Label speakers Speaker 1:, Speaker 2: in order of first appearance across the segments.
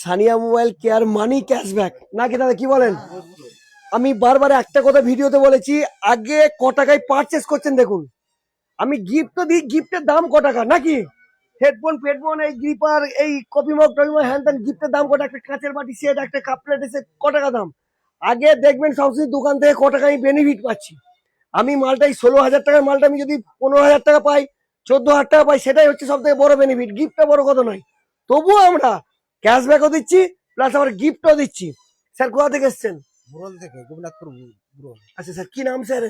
Speaker 1: Sania mobile care মানি cashback নাকি দাদা, কি বলেন? আমি বারবার একটা কথা ভিডিওতে বলেছি, আগে ক টাকায় পারচেস করছেন দেখুন। আমি গিফট তো দিই, গিফটের দাম ক টাকা নাকি? হেডফোন ফেডফোন, এই গ্রিপার, এই কপি মগ টপি মগ হ্যান ত্যান, গিফটের দাম কত? একটা কাঁচের বাটি সেট, একটা কাপ প্লেট সেট, ক টাকা দাম? আগে দেখবেন সবসময় দোকান থেকে ক টাকা আমি বেনিফিট পাচ্ছি। আমি মালটাই 16,000 টাকার মালটা আমি যদি 15,000 টাকা পাই, 14,000 টাকা পাই, সেটাই হচ্ছে সব থেকে বড় বেনিফিট। গিফটটা বড় কথা নয়, তবুও আমরা ক্যাশব্যাকও দিচ্ছি প্লাস আবার গিফটও দিচ্ছি। স্যার কোথা থেকে এসছেন?
Speaker 2: বুরল থেকে, গোপীনাথপুর বুরল।
Speaker 1: আচ্ছা স্যার, কি নাম স্যার?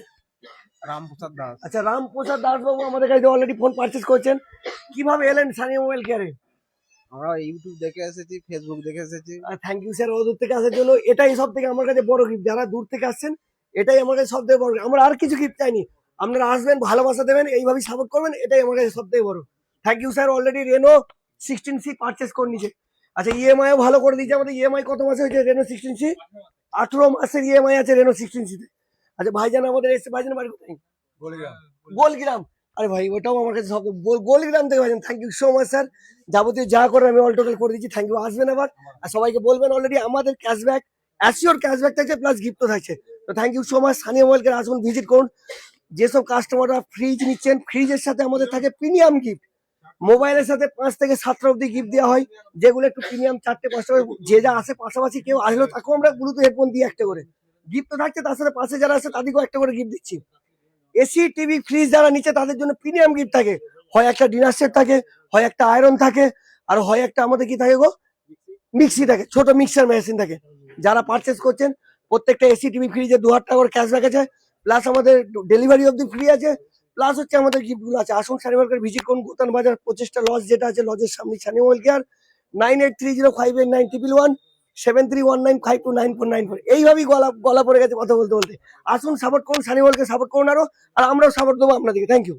Speaker 2: রামপ্রসাদ দাস।
Speaker 1: আচ্ছা, রামপ্রসাদ দাস বাবু আমাদের কাছে অলরেডি ফোন পারচেস করছেন। কিভাবে এলেন সানিয়া মোবাইল কেয়ারে?
Speaker 2: আমরা ইউটিউব দেখে এসেছি, ফেসবুক দেখে এসেছি।
Speaker 1: থ্যাংক ইউ স্যার, দূর থেকে আসার জন্য। এটাই সব থেকে আমার কাছে বড় গিফট, যারা দূর থেকে আসছেন এটাই আমার কাছে সব থেকে বড় gift। আমরা আর কিছু গিফট চাইনি, আপনারা আসবেন, ভালোবাসা দেবেন, এইভাবেই সাপোর্ট করবেন, এটাই আমার কাছে সব থেকে বড়। Thank you sir. Already Reno 16C purchase করে নিয়েছে। আচ্ছা, ইএমআইও ভালো করে দিয়েছে আমাদের। ইএমআই কত মাসে হয়েছে রেনো 16C? 18 মাসের ইএমআই আছে রেনো 16C-তে। আচ্ছা, ভাইজান আমাদের এসে, ভাইজান বাড়ি কোথায়? গোলগ্রাম। আরে ভাই, ওটাও আমার কাছে সব গোলগ্রাম থেকে ভাইজান। Thank you so much sir, যাবতীয় যা করে আমি অল টোটাল করে দিচ্ছি। থ্যাংক ইউ, আসবেন আবার। আর সবাইকে বলবেন অলরেডি আমাদের ক্যাশব্যাক, অ্যাসিওর ক্যাশব্যাক থাকছে প্লাস গিফটও থাকছে। তো thank you so much. Saniya মোবাইলকে আসুন, ভিজিট করুন। যেসব কাস্টমাররা ফ্রিজ নিচ্ছেন, ফ্রিজের সাথে আমাদের থাকে প্রিমিয়াম গিফট। মোবাইলের সাথে 5 থেকে 7টা অব্দি গিফট দেওয়া হয়, যেগুলো একটু প্রিমিয়াম, 4টে 5টা। যে যা আসে পাশাপাশি কেউ আসলেও তাকেও আমরা ব্লুটুথ হেডফোন দিয়ে একটা করে গিফট তো থাকছে, তার সাথে পাশে যারা আছে তাদেরকেও একটা করে গিফট দিচ্ছি। এসি টিভি ফ্রিজ যারা নিচে তাদের জন্য প্রিমিয়াম গিফট থাকে, হয় একটা ডিনার সেট থাকে, হয় একটা আয়রন থাকে, আর হয় একটা আমাদের কি থাকে গো, মিক্সি থাকে, ছোট মিক্সার মেশিন থাকে। যারা পারচেস করছেন প্রত্যেকটা এসি টিভি ফ্রিজে 2,000 টাকা করে ক্যাশব্যাক আছে, প্লাস আমাদের ডেলিভারি অব্দি ফ্রি আছে, প্লাস হচ্ছে আমাদের গিফটগুলো আছে। আসুন সানিয়া মোবাইল ভিজিট করুন, গোতান বাজার 25টা লজ যেটা আছে, লজের সামনে সানিয়া মোবাইল কেয়ার। 9830589111 7319529494। এইভাবেই গলা গলা পড়ে গেছে কথা বলতে বলতে। আসুন, সাপোর্ট করুন, সানিয়া মোবাইলকে সাপোর্ট করুন আরো, আর আমরাও সাপোর্ট দেবো আপনাদেরকে। Thank you.